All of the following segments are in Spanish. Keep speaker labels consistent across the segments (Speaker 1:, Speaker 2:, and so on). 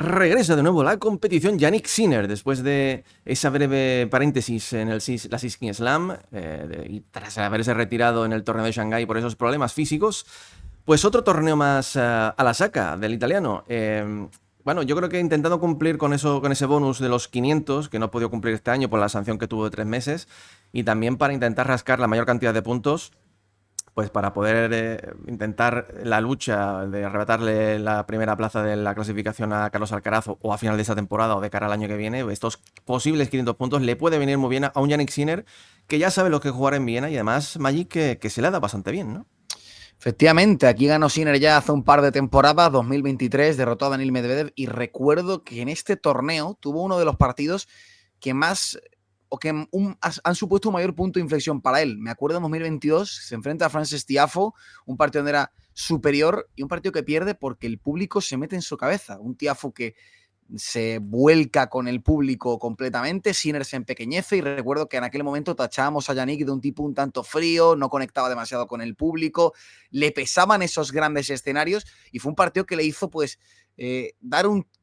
Speaker 1: Regresa de nuevo a la competición Yannick Sinner después de esa breve paréntesis en la Six King Slam y tras haberse retirado en el torneo de Shanghái por esos problemas físicos. Pues otro torneo más a la saca del italiano. Bueno, yo creo que he intentado cumplir con ese bonus de los 500, que no he podido cumplir este año por la sanción que tuvo de 3 meses, y también para intentar rascar la mayor cantidad de puntos, pues para poder intentar la lucha de arrebatarle la primera plaza de la clasificación a Carlos Alcaraz o a final de esta temporada o de cara al año que viene. Estos posibles 500 puntos le puede venir muy bien a un Yannick Sinner que ya sabe lo que jugar en Viena y además Magic que se le da bastante bien, ¿no?
Speaker 2: Efectivamente, aquí ganó Sinner ya hace un par de temporadas, 2023, derrotó a Daniil Medvedev y recuerdo que en este torneo tuvo uno de los partidos que más o que han supuesto un mayor punto de inflexión para él. Me acuerdo en 2022, se enfrenta a Frances Tiafoe, un partido donde era superior y un partido que pierde porque el público se mete en su cabeza. Un Tiafoe que se vuelca con el público completamente, Sinner se empequeñece y recuerdo que en aquel momento tachábamos a Yannick de un tipo un tanto frío, no conectaba demasiado con el público, le pesaban esos grandes escenarios y fue un partido que le hizo pues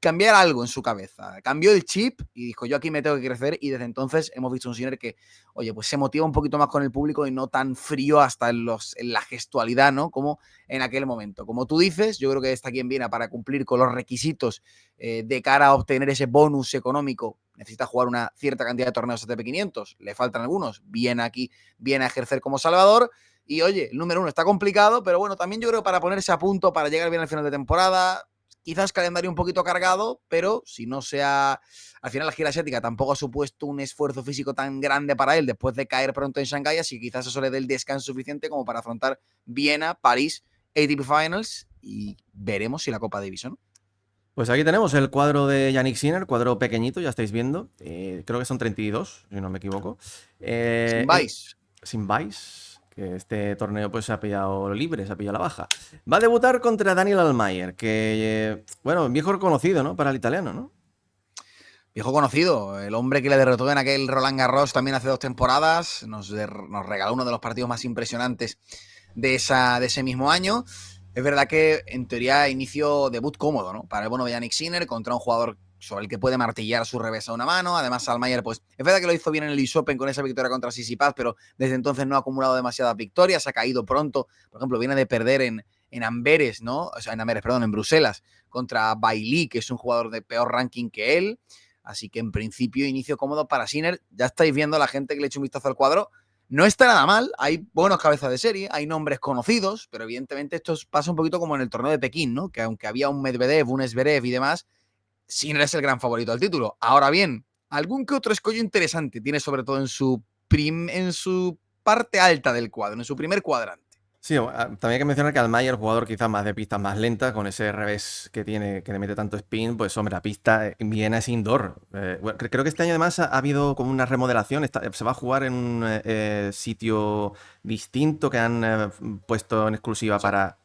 Speaker 2: cambiar algo en su cabeza, cambió el chip y dijo yo aquí me tengo que crecer y desde entonces hemos visto un Sinner que oye pues se motiva un poquito más con el público y no tan frío hasta en la gestualidad, ¿no? Como en aquel momento. Como tú dices, yo creo que está aquí en Viena para cumplir con los requisitos de cara a obtener ese bonus económico. Necesita jugar una cierta cantidad de torneos ATP 500, le faltan algunos, viene aquí, viene a ejercer como Salvador y oye, el número 1 está complicado, pero bueno, también yo creo que para ponerse a punto, para llegar bien al final de temporada, quizás calendario un poquito cargado, pero si no sea, al final la gira asiática tampoco ha supuesto un esfuerzo físico tan grande para él después de caer pronto en Shanghái, así que quizás eso le dé el descanso suficiente como para afrontar Viena, París, ATP Finals y veremos si la Copa Davis, ¿no?
Speaker 1: Pues aquí tenemos el cuadro de Yannick Sinner, cuadro pequeñito, ya estáis viendo. Creo que son 32, si no me equivoco.
Speaker 2: Sin Vice.
Speaker 1: Sin Vice, que este torneo pues se ha pillado libre, se ha pillado la baja. Va a debutar contra Daniel Almayer, que, bueno, viejo reconocido, ¿no? Para el italiano, ¿no?
Speaker 2: Viejo conocido, el hombre que le derrotó en aquel Roland Garros también hace 2 temporadas, nos regaló uno de los partidos más impresionantes de ese mismo año. Es verdad que en teoría inicio debut cómodo, ¿no? Para el bueno de Yannick Sinner contra un jugador sobre el que puede martillar su revés a una mano. Además, Almayer, pues, es verdad que lo hizo bien en el US Open con esa victoria contra Tsitsipas, pero desde entonces no ha acumulado demasiadas victorias, ha caído pronto. Por ejemplo, viene de perder en Amberes, ¿no? O sea, en Bruselas, contra Bailey, que es un jugador de peor ranking que él. Así que en principio inicio cómodo para Sinner. Ya estáis viendo a la gente que le eche un vistazo al cuadro. No está nada mal, hay buenos cabezas de serie, hay nombres conocidos, pero evidentemente esto pasa un poquito como en el torneo de Pekín, ¿no? Que aunque había un Medvedev, un Zverev y demás, Sinner es el gran favorito al título. Ahora bien, algún que otro escollo interesante tiene sobre todo en su parte alta del cuadro, en su primer cuadrante.
Speaker 1: Sí, también hay que mencionar que Almayer, jugador quizás más de pistas más lentas, con ese revés que tiene, que le mete tanto spin, pues hombre, la pista en Viena es indoor. Bueno, creo que este año además ha habido como una remodelación, se va a jugar en un sitio distinto que han puesto en exclusiva
Speaker 2: O sea,
Speaker 1: para...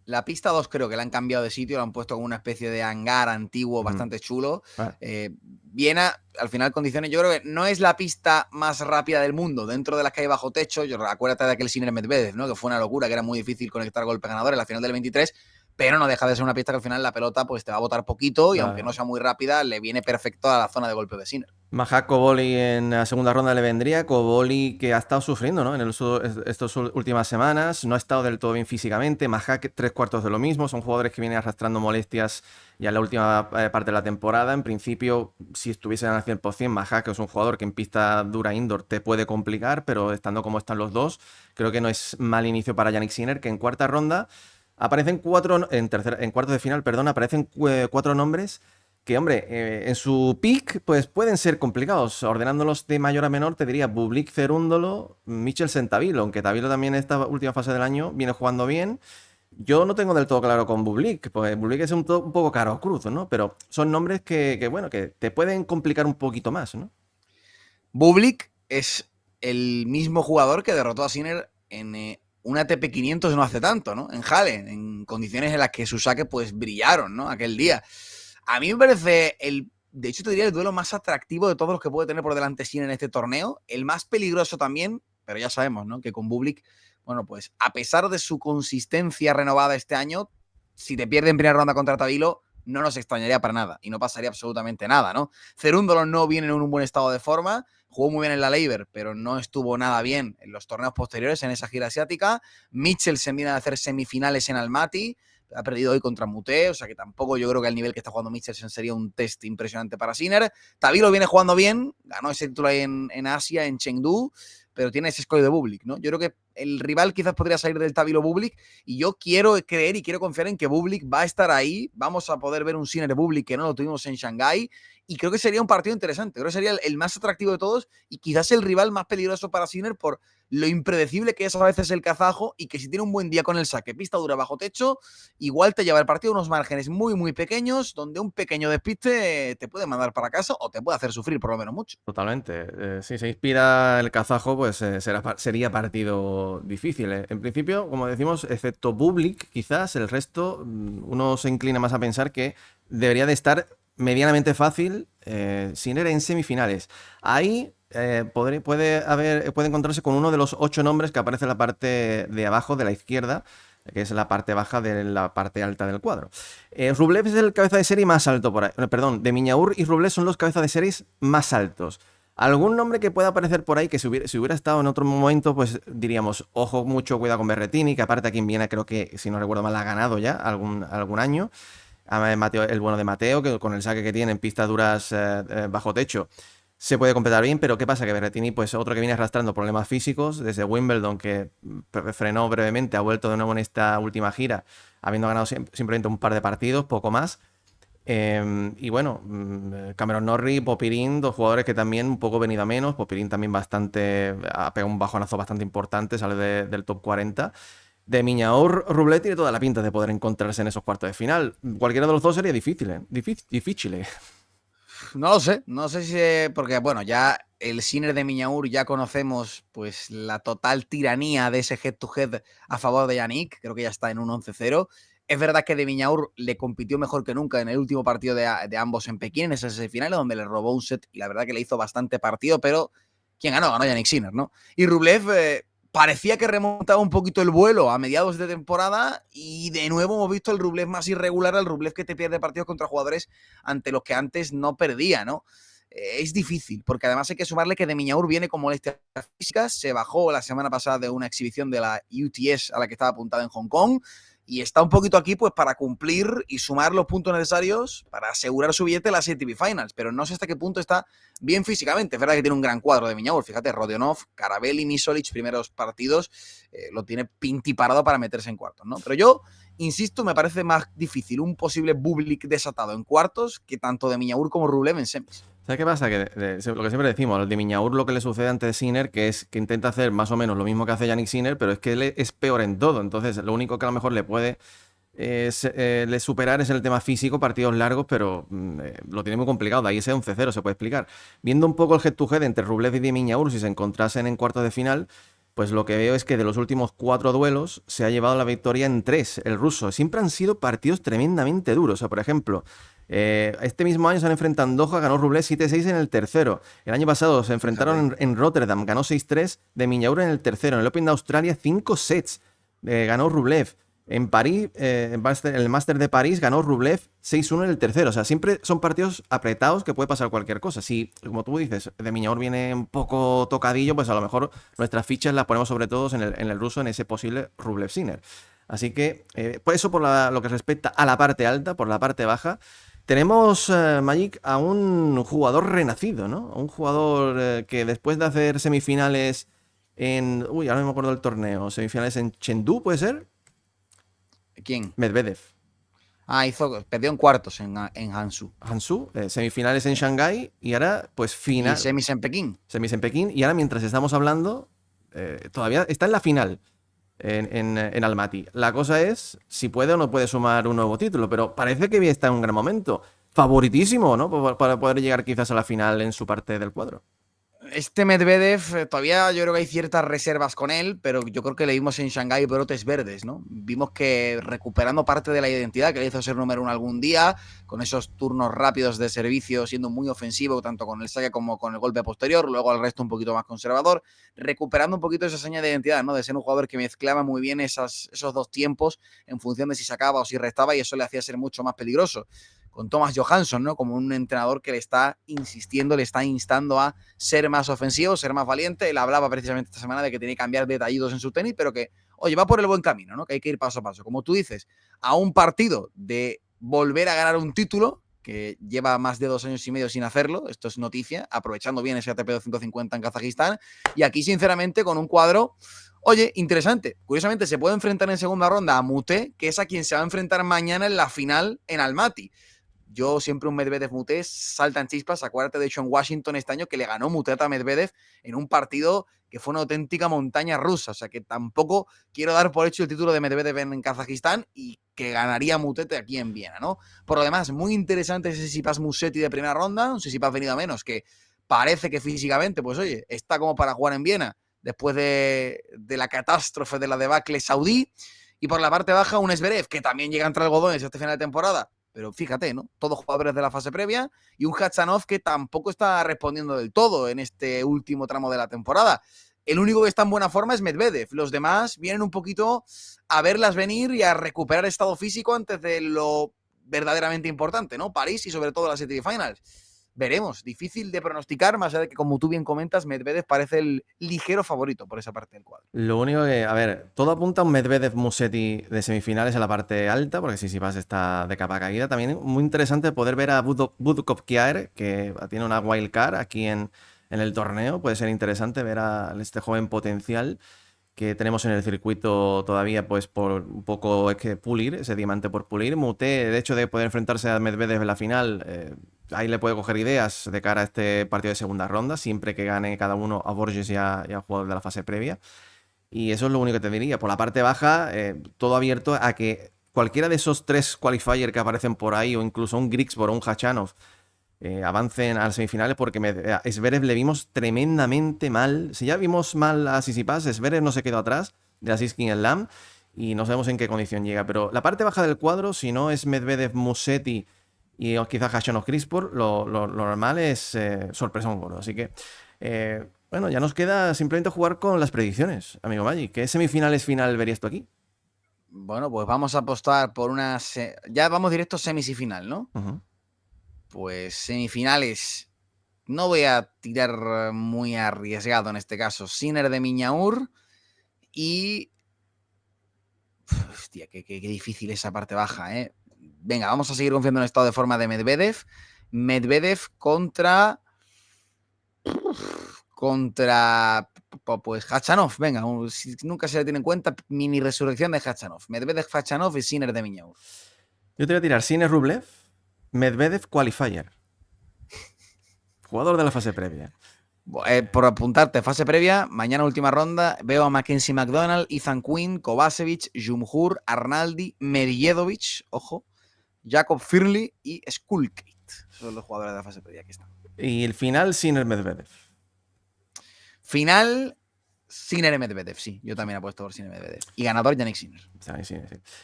Speaker 2: la pista 2 creo que la han cambiado de sitio, la han puesto como una especie de hangar antiguo bastante chulo.
Speaker 1: Ah,
Speaker 2: Viena, al final, condiciones, yo creo que no es la pista más rápida del mundo dentro de las que hay bajo techo. Acuérdate de aquel Sinner Medvedev, ¿no? Que fue una locura, que era muy difícil conectar golpe ganador en la final del 23, pero no deja de ser una pista que al final la pelota pues te va a botar poquito y aunque no sea muy rápida, le viene perfecto a la zona de golpe de Sinner.
Speaker 1: Maja Koboli en la segunda ronda le vendría. Koboli que ha estado sufriendo, ¿no? En estas últimas semanas. No ha estado del todo bien físicamente. Maja 3/4 de lo mismo. Son jugadores que vienen arrastrando molestias ya en la última parte de la temporada. En principio, si estuviesen al 100%, Maja, que es un jugador que en pista dura indoor te puede complicar, pero estando como están los dos, creo que no es mal inicio para Yannick Sinner, que en cuarta ronda aparecen en cuartos de final, perdón, aparecen 4 nombres que, hombre, en su pick, pues pueden ser complicados. Ordenándolos de mayor a menor, te diría Bublik, Cerúndolo, Michelsen, Tabilo, aunque Tabilo también esta última fase del año viene jugando bien. Yo no tengo del todo claro con Bublik, pues Bublik es un poco caro cruz, ¿no? Pero son nombres bueno, que te pueden complicar un poquito más, ¿no?
Speaker 2: Bublik es el mismo jugador que derrotó a Sinner en un ATP 500 no hace tanto, ¿no? En Halle, en condiciones en las que sus saques pues brillaron, ¿no? Aquel día. A mí me parece de hecho te diría el duelo más atractivo de todos los que puede tener por delante Sinner en este torneo, el más peligroso también, pero ya sabemos, ¿no? Que con Bublik, bueno, pues a pesar de su consistencia renovada este año, si te pierde en primera ronda contra Tabilo, no nos extrañaría para nada y no pasaría absolutamente nada, ¿no? Cerúndolo no viene en un buen estado de forma, jugó muy bien en la Leiber, pero no estuvo nada bien en los torneos posteriores, en esa gira asiática. Mitchell se viene a hacer semifinales en Almaty, ha perdido hoy contra Mute, o sea que tampoco yo creo que al nivel que está jugando Michelsen sería un test impresionante para Sinner. Tabilo viene jugando bien, ganó ese título ahí en Asia, en Chengdu, pero tiene ese escollo de Bublik, ¿no? Yo creo que el rival quizás podría salir del Tabilo Bublik y yo quiero creer y quiero confiar en que Bublik va a estar ahí, vamos a poder ver un Sinner Bublik que no lo tuvimos en Shanghái y creo que sería un partido interesante, creo que sería el más atractivo de todos y quizás el rival más peligroso para Sinner por lo impredecible que es a veces el kazajo y que si tiene un buen día con el saque, pista dura bajo techo, igual te lleva el partido a unos márgenes muy, muy pequeños, donde un pequeño despiste te puede mandar para casa o te puede hacer sufrir por lo menos mucho.
Speaker 1: Totalmente. Si se inspira el kazajo, pues sería partido difícil. En principio, como decimos, excepto Bublik, quizás el resto, uno se inclina más a pensar que debería de estar medianamente fácil Sinner en semifinales. Ahí puede encontrarse con uno de los 8 nombres que aparece en la parte de abajo de la izquierda, que es la parte baja de la parte alta del cuadro. Rublev es el cabeza de serie más alto por ahí. Perdón, de Miñaur y Rublev son los cabezas de series más altos. Algún nombre que pueda aparecer por ahí que si hubiera estado en otro momento, pues diríamos, ojo, mucho cuidado con Berrettini, que aparte aquí en Viena creo que, si no recuerdo mal, ha ganado ya algún año. Mateo, el bueno de Mateo, que con el saque que tiene en pistas duras bajo techo, se puede completar bien, pero ¿qué pasa? Que Berrettini, pues otro que viene arrastrando problemas físicos desde Wimbledon, que frenó brevemente, ha vuelto de nuevo en esta última gira, habiendo ganado simplemente un par de partidos, poco más. Y bueno, Cameron Norrie, Popirín, dos jugadores que también un poco venido a menos. Popirín también ha pegado un bajonazo bastante importante, sale del top 40. De Miñaur, Rublev tiene toda la pinta de poder encontrarse en esos cuartos de final. Cualquiera de los dos sería difícil, ¿eh? Difícil.
Speaker 2: No lo sé, no sé si porque bueno, ya el Sinner de Miñaur ya conocemos pues la total tiranía de ese head to head a favor de Yannick, creo que ya está en un 11-0. Es verdad que de Miñaur le compitió mejor que nunca en el último partido de ambos en Pekín, en ese semifinal, donde le robó un set y la verdad que le hizo bastante partido, pero ¿quién ganó? Ganó Yannick Sinner, ¿no? Y Rublev parecía que remontaba un poquito el vuelo a mediados de temporada y de nuevo hemos visto el Rublev más irregular, el Rublev que te pierde partidos contra jugadores ante los que antes no perdía, ¿no? Es difícil, porque además hay que sumarle que de Miñaur viene con molestias físicas, se bajó la semana pasada de una exhibición de la UTS a la que estaba apuntada en Hong Kong y está un poquito aquí pues para cumplir y sumar los puntos necesarios para asegurar su billete en las ATP Finals, pero no sé hasta qué punto está bien físicamente. Es verdad que tiene un gran cuadro de Miñaur, fíjate, Rodionov, Karabelli, Misolic, primeros partidos, lo tiene pintiparado para meterse en cuartos, ¿no? Pero yo, insisto, me parece más difícil un posible Bublik desatado en cuartos que tanto de Miñaur como Rublev en semis.
Speaker 1: ¿Sabes qué pasa? Que lo que siempre decimos, al de Miñaur lo que le sucede ante Sinner, que es que intenta hacer más o menos lo mismo que hace Yannick Sinner, pero es que él es peor en todo. Entonces, lo único que a lo mejor le puede le superar es el tema físico, partidos largos, pero lo tiene muy complicado. De ahí ese 11-0 se puede explicar. Viendo un poco el head-to-head entre Rublev y de Miñaur, si se encontrasen en cuartos de final, pues lo que veo es que de los últimos 4 duelos se ha llevado la victoria en 3, el ruso. Siempre han sido partidos tremendamente duros. O sea, por ejemplo, este mismo año se han enfrentado en Doha, ganó Rublev 7-6 en el tercero. El año pasado se enfrentaron en Rotterdam, ganó 6-3 de Miñaur en el tercero. En el Open de Australia, 5 sets, ganó Rublev. En París, el Máster de París ganó Rublev 6-1 en el tercero. O sea, siempre son partidos apretados que puede pasar cualquier cosa. Si, como tú dices, de Miñaur viene un poco tocadillo, pues a lo mejor nuestras fichas las ponemos sobre todo en el ruso, en ese posible Rublev-Sinner. Así que, pues eso por lo que respecta a la parte alta. Por la parte baja, tenemos, Magic, a un jugador renacido, ¿no? A un jugador que después de hacer semifinales en... Uy, ahora no me acuerdo del torneo. Semifinales en Chengdu, ¿puede ser?
Speaker 2: ¿Quién?
Speaker 1: Medvedev.
Speaker 2: Perdió en cuartos en Hangzhou.
Speaker 1: Hangzhou, semifinales en Shanghái y ahora, pues final.
Speaker 2: Y semis en Pekín.
Speaker 1: Semis en Pekín y ahora, mientras estamos hablando, todavía está en la final en Almaty. La cosa es si puede o no puede sumar un nuevo título, pero parece que está en un gran momento. Favoritísimo, ¿no? Para poder llegar quizás a la final en su parte del cuadro.
Speaker 2: Este Medvedev, todavía yo creo que hay ciertas reservas con él, pero yo creo que le vimos en Shanghái brotes verdes, ¿no? Vimos que recuperando parte de la identidad que le hizo ser número uno algún día, con esos turnos rápidos de servicio, siendo muy ofensivo, tanto con el saque como con el golpe posterior, luego al resto un poquito más conservador, recuperando un poquito esa seña de identidad, ¿no? De ser un jugador que mezclaba muy bien esos dos tiempos en función de si sacaba o si restaba, y eso le hacía ser mucho más peligroso. Con Thomas Johansson, ¿no? Como un entrenador que le está insistiendo, le está instando a ser más ofensivo, ser más valiente. Él hablaba precisamente esta semana de que tiene que cambiar detallitos en su tenis, pero que, oye, va por el buen camino, ¿no? Que hay que ir paso a paso. Como tú dices, a un partido de volver a ganar un título, que lleva más de 2 años y medio sin hacerlo, esto es noticia, aprovechando bien ese ATP 250 en Kazajistán, y aquí, sinceramente, con un cuadro, oye, interesante. Curiosamente, se puede enfrentar en segunda ronda a Mute, que es a quien se va a enfrentar mañana en la final en Almaty. Yo siempre un Medvedev Mute saltan chispas. Acuérdate, de hecho, en Washington este año que le ganó Mutet a Medvedev en un partido que fue una auténtica montaña rusa. O sea que tampoco quiero dar por hecho el título de Medvedev en Kazajistán y que ganaría Mutete aquí en Viena, ¿no? Por lo demás, muy interesante ese Tsitsipas Musetti de primera ronda. Un Tsitsipas venido a menos, que parece que físicamente, pues oye, está como para jugar en Viena después de la catástrofe de la debacle saudí. Y por la parte baja, un Zverev, que también llega entre algodones este final de temporada. Pero fíjate, ¿no? Todos jugadores de la fase previa y un Khachanov que tampoco está respondiendo del todo en este último tramo de la temporada. El único que está en buena forma es Medvedev. Los demás vienen un poquito a verlas venir y a recuperar estado físico antes de lo verdaderamente importante, ¿no? París y sobre todo las semifinals. Veremos, difícil de pronosticar, más allá de que, como tú bien comentas, Medvedev parece el ligero favorito por esa parte del cuadro.
Speaker 1: Lo único que, a ver, todo apunta a un Medvedev Musetti de semifinales en la parte alta, porque Tsitsipas está de capa caída. También muy interesante poder ver a Budukov Kjaer, que tiene una wild card aquí en el torneo. Puede ser interesante ver a este joven potencial que tenemos en el circuito todavía, pues por un poco es que pulir, ese diamante por pulir. Mute, el hecho de poder enfrentarse a Medvedev en la final, ahí le puede coger ideas de cara a este partido de segunda ronda, siempre que gane cada uno a Borges y al jugador de la fase previa. Y eso es lo único que te diría. Por la parte baja, todo abierto a que cualquiera de esos 3 qualifiers que aparecen por ahí, o incluso un Grigspor o un Khachanov, avancen a las semifinales, porque a Zverev le vimos tremendamente mal. Si ya vimos mal a Tsitsipas, Zverev no se quedó atrás de la Siskin Slam y no sabemos en qué condición llega. Pero la parte baja del cuadro, si no es Medvedev, Musetti y quizás Khachanov, Grigspor, lo normal es sorpresón gordo. Así que, bueno, ya nos queda simplemente jugar con las predicciones, amigo Maggi. ¿Qué semifinales final verías tú aquí?
Speaker 2: Bueno, pues vamos a apostar por una... Ya vamos directo semis y final, ¿no? Pues semifinales. No voy a tirar muy arriesgado en este caso. Sinner de Miñaur y... Hostia, qué difícil esa parte baja, ¿eh? Venga, vamos a seguir confiando en el estado de forma de Medvedev. Medvedev contra... Pues Khachanov, venga, si nunca se le tiene en cuenta, mini resurrección de Khachanov. Medvedev, Khachanov y Sinner de Miñaur.
Speaker 1: Yo te voy a tirar Sinner Rublev, Medvedev Qualifier. Jugador de la fase previa.
Speaker 2: Por apuntarte, fase previa, mañana última ronda, veo a Mackenzie McDonald, Ethan Quinn, Kovacevic, Jumhur, Arnaldi, Medjedovic, ojo, Jacob Firli y Skulkate. Son los jugadores de la fase previa que están.
Speaker 1: Y el final, Sinner Medvedev.
Speaker 2: Final, Sinner Medvedev, sí. Yo también apuesto por Sinner Medvedev. Y ganador, Yannick Sinner.
Speaker 1: Sí.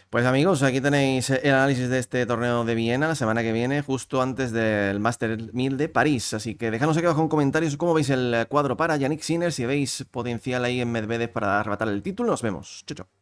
Speaker 1: Pues amigos, aquí tenéis el análisis de este torneo de Viena la semana que viene, justo antes del Master 1000 de París. Así que dejadnos aquí abajo en comentarios cómo veis el cuadro para Yannick Sinner, si veis potencial ahí en Medvedev para arrebatar el título. Nos vemos. Chao, chao.